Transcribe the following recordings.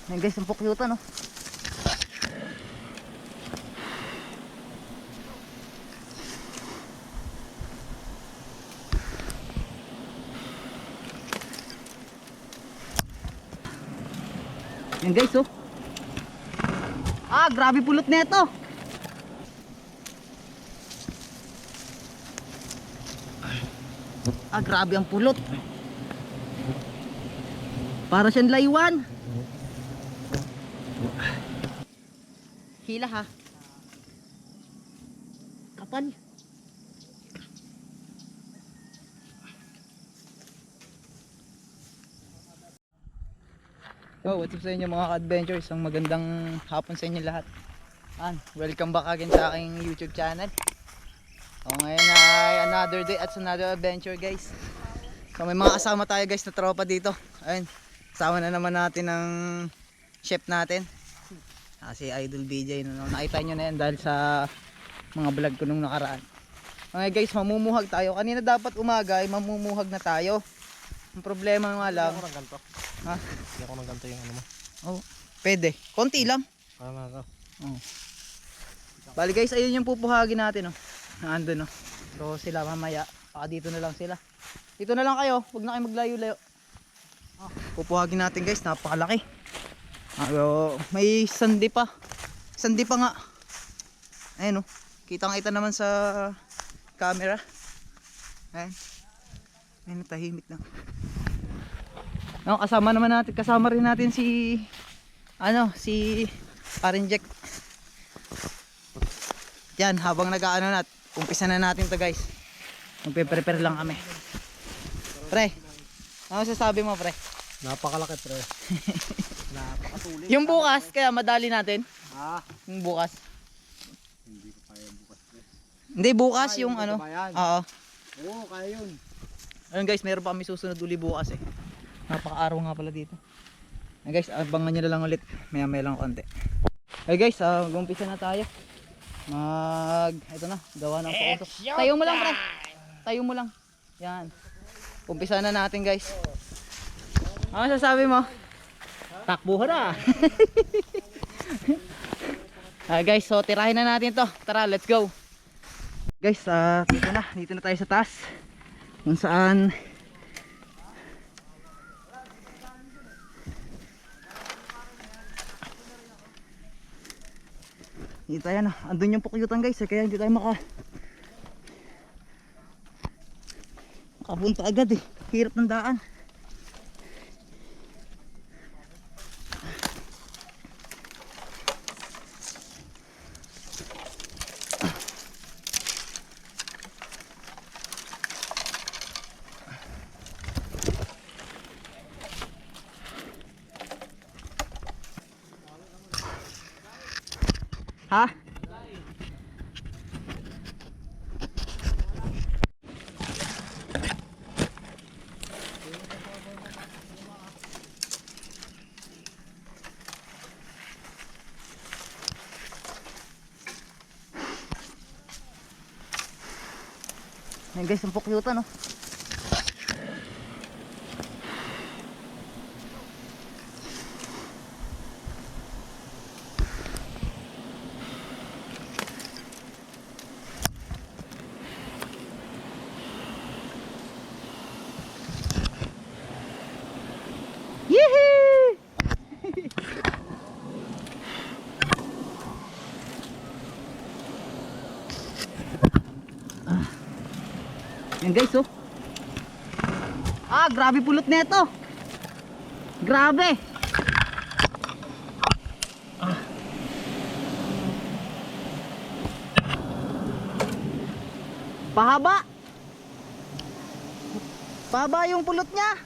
Ayan guys, ang pukyutan oh. Ayan guys oh. Ah, grabe pulot nito. Ah, grabe ang pulot. Para siyang laywan. Hila ha. Kapal. Oh, what's up sa inyo mga ka-adventures? Ang magandang hapon sa inyo lahat. Welcome back again sa aking YouTube channel. So ngayon ay another day at another adventure guys. So may mga kasama tayo guys na tropa dito. Ayun, kasama na naman natin ng chef natin. Si Idol BJ. Nakita nyo na yan dahil sa mga vlog ko nung nakaraan. Okay guys, mamumuhag tayo. Kanina dapat umaga ay mamumuhag na tayo. Ang problema nga lang. Hindi ako ng ganito. Ha? Hindi ako ng ganito yung ano mo. Oh, pwede. Konti lang. Tama ka. Oh. Bali guys, ayun yung pupuhagin natin oh. Nandun oh. So sila mamaya, baka dito na lang sila. Dito na lang kayo, huwag na kayo maglayo-layo. Pupuhagin natin guys, napakalaki. May sandi pa. Sandi pa nga. Ayun oh. Kitang-kita naman sa camera. Ayun. Ayun, tahimik lang. No, kasama rin natin si si Parin Jack. Yan, habang nag-aano na, umpisa na natin to guys. Magpe-prepare lang kami. Pre, ano sasabi mo pre? Napakalaki pre. Napakasulit. Yung bukas, kaya madali natin. Yung bukas. Hindi ko kaya bukas pre. Hindi, bukas yung ano. Oo. Oo, kaya yun. Ayun guys, meron pa kami susunod uli bukas eh. Napaka-araw nga pala dito. Ayun guys, abangan nyo na lang ulit. Maya lang konti. Ayun guys, umpisa na tayo. Ito na, gawa ng puso. Tayo mo lang pre. Tayo mo lang. Yan. Umpisa na natin guys. Ano sasabi mo? Takbuhan na. Guys, so tirahin na natin to. Tara, let's go. Guys, dito na tayo sa taas. Kung saan hindi tayo na, andun yung pukyutan guys kaya hindi tayo makapunta agad eh, hirap ng daan. Ha? Ayan guys, ang pukyutan oh. Yan guys oh. Ah, grabe pulot nito. Grabe. Pahaba. Pahaba yung pulot niya.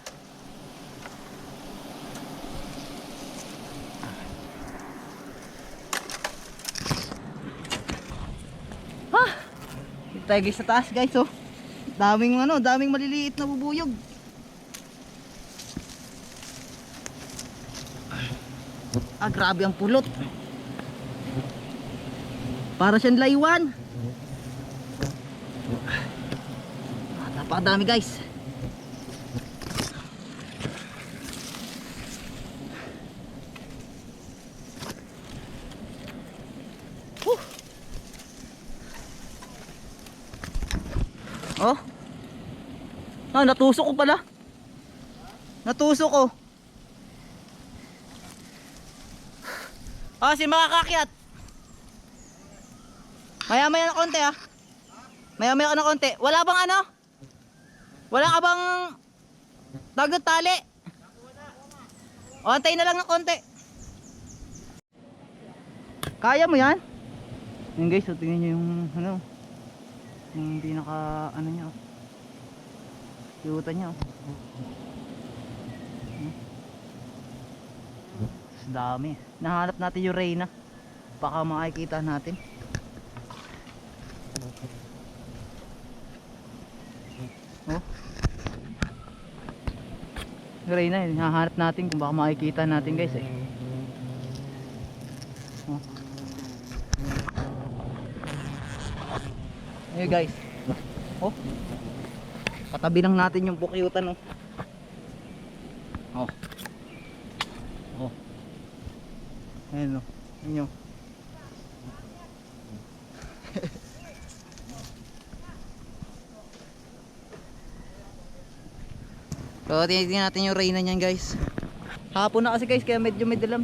Dito tayo guys sa taas guys oh. Daming maliliit na bubuyog. Ah, grabe ang pulot. Para siyang laywan. Napakadami guys. Oh. Ah, natusok ko pala. Natusok ko. Ah, si makakakyat. Maya-maya na konti ah. Maya-maya na konti. Wala bang ano? Wala ka bang dagat tali? O, antayin na lang ng konti. Kaya mo yan? Yan guys, so tingnan nyo yung ano, yung pinaka ano nya, cute nya. Dami. Nahanap natin yung Reyna. Baka makikita natin. Oh. Yung Reyna, nahanap natin kung baka makikita natin guys eh. Oh. Ayun guys. Oh. Katabi lang natin yung bukyutan oh. Oh. Oh. Ayan o, inyo. So tinitingnan natin yung Reyna niyan guys. Hapon na kasi guys, kaya medyo madilim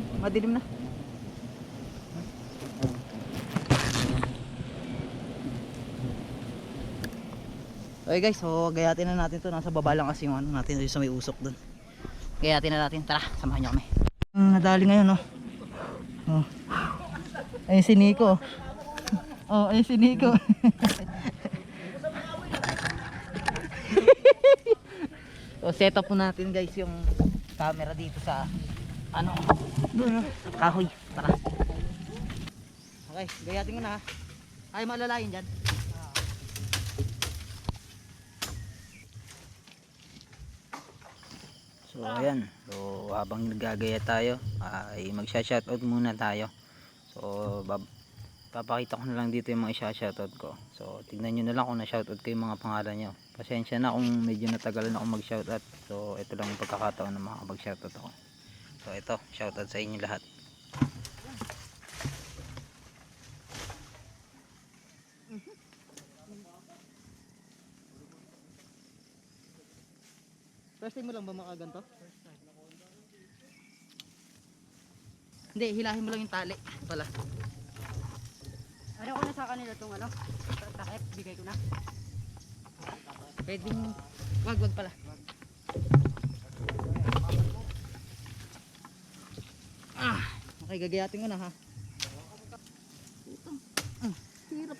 na. Okay guys, so gayatin na natin to. Nasa baba lang kasi yung ano natin sa may usok dun. Gayatin na natin, tara, samahan nyo kami. Nadali ngayon no. Oh. Ayun si Nico. Oh, ayun si Nico. So set up po natin guys yung camera dito sa ano, kahoy. Tara. Okay, gayatin ko na ha. Ay malalayin dyan. So ayan, so habang nagagaya tayo ay magsha-shoutout muna tayo. So papakita ko na lang dito yung mga shoutout ko. So tignan nyo na lang kung na-shoutout ko yung mga pangalan nyo. Pasensya na kung medyo natagalan ako mag-shoutout. So ito lang yung pagkakataon na makapag-shoutout ako. So ito, shoutout sa inyo lahat. First time mo lang ba makaganto? First time. Hindi, hilahin mo lang yung tali pala. Ano ko na sa kanila itong ano? Takip, bigay ko na. Pwedeng, wag pala. Ah, okay, gagayatin ko na ha. Hirap.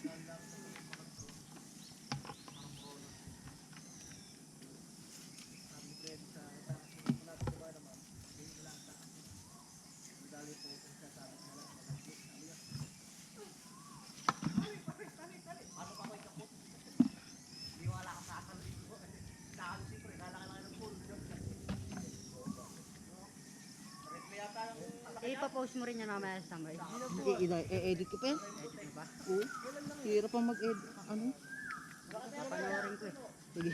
Ipa-post mo rin yan mamaya sa tambay. I-edit ko pa yan? Edit mo ba? Oo. Hirap pa mag-edit. Ano? Papanoorin ko eh. Sige.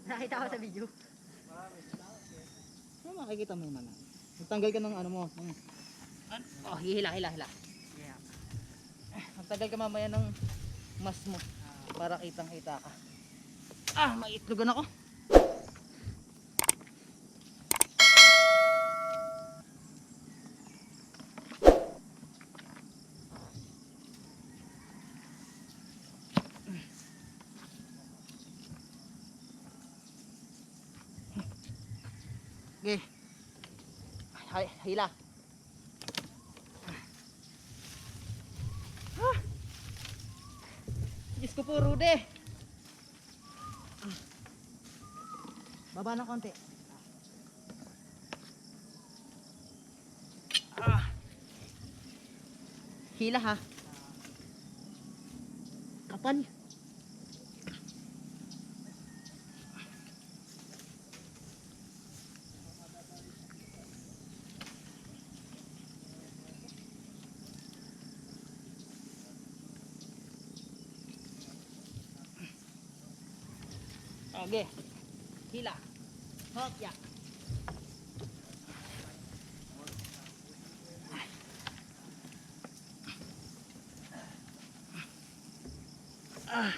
Nakita ko sa video. Ano makikita mo naman? Magtanggal ka ng ano mo. Oh, hila. Yeah. Magtanggal ka mamaya ng mas mo. Para kitang kita ka. Ah, maitlogan ako. Okay. Hila. Ah. Diyos ko po, Rude. Baba ng konti. Ah. Hila ha. Kapal. Okay. Hila. Hokya. Ah.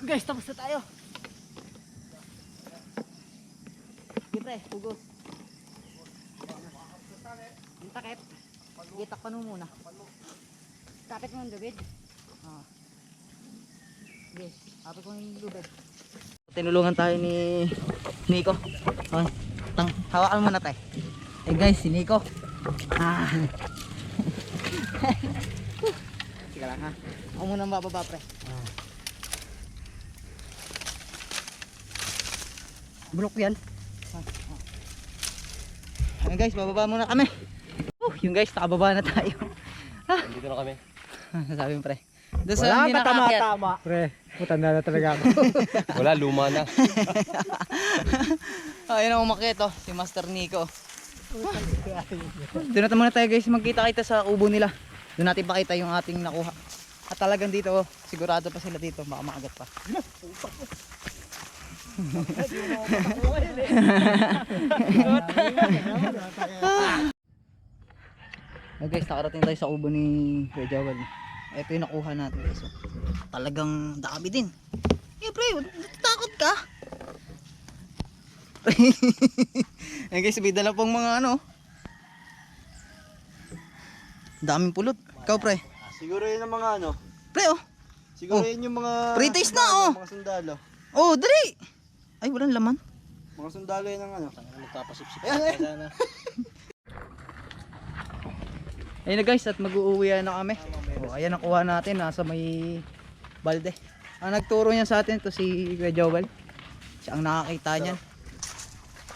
Guys, tapos na tayo. Pre, hugos. Yung takip. Gitakpan mo muna. Kapit mo yung lubid. Ah. Yes, tapos ko yung lubid. Tinulungan tayo ni Nico. Okay. Hawakan mo na tayo. Eh guys, si Nico. Ah. Sige lang ha. Ako muna mababa pre. Bulok yan. Ayun guys, bababa muna kami. Yung guys, nakababa na tayo. Dito na kami. Sabi mo pre. Doon sa hindi nakaakyat. Pre, matanda na talaga ako. Wala, luma na. Ayun ang umakyat oh, si Master Nico. Doon na muna tayo guys, magkita-kita sa ubo nila. Doon natin pakita yung ating nakuha. At talagang dito, oh, sigurado pa sila dito, baka maagat pa. Oh guys, nakarating tayo sa ubo ni Kuya Jawal. Ito yung nakuha natin guys. Oh. Talagang dami din. Eh pre, takot ka? Ayan guys, may dala pang mga ano. Daming pulot. Ikaw pre. Siguro yun ang mga ano. Pre oh. Siguro Oh. yun yung mga... Pre-taste na, oh. Mga sundalo. Oh, dali. Ay, walang laman. Mga sundalo yun ang ano. Magkapasipsip. Ayun na guys, at mag-uuwi na kami. Oh, ayan nakuha natin, nasa may balde. Ang nagturo niya sa atin to si Kuya Jowel. Siya ang nakakita niyan.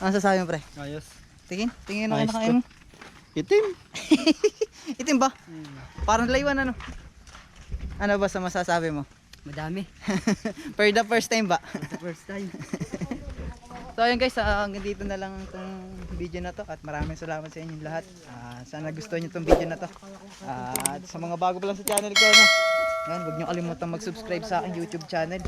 Ano sasabi mo pre? Ayos. Tingin na Ayos kinakain mo. Itim. Itim ba? Parang laywan ano? Ano ba sa masasabi mo? Madami. For the first time ba? The first time. So ayun guys, hanggang dito na lang itong video na to at maraming salamat sa inyong lahat. Sana gusto niyo itong video na to. At sa mga bago pa lang sa channel ko, no? Yan, huwag niyo kalimutan mag-subscribe sa aking YouTube channel.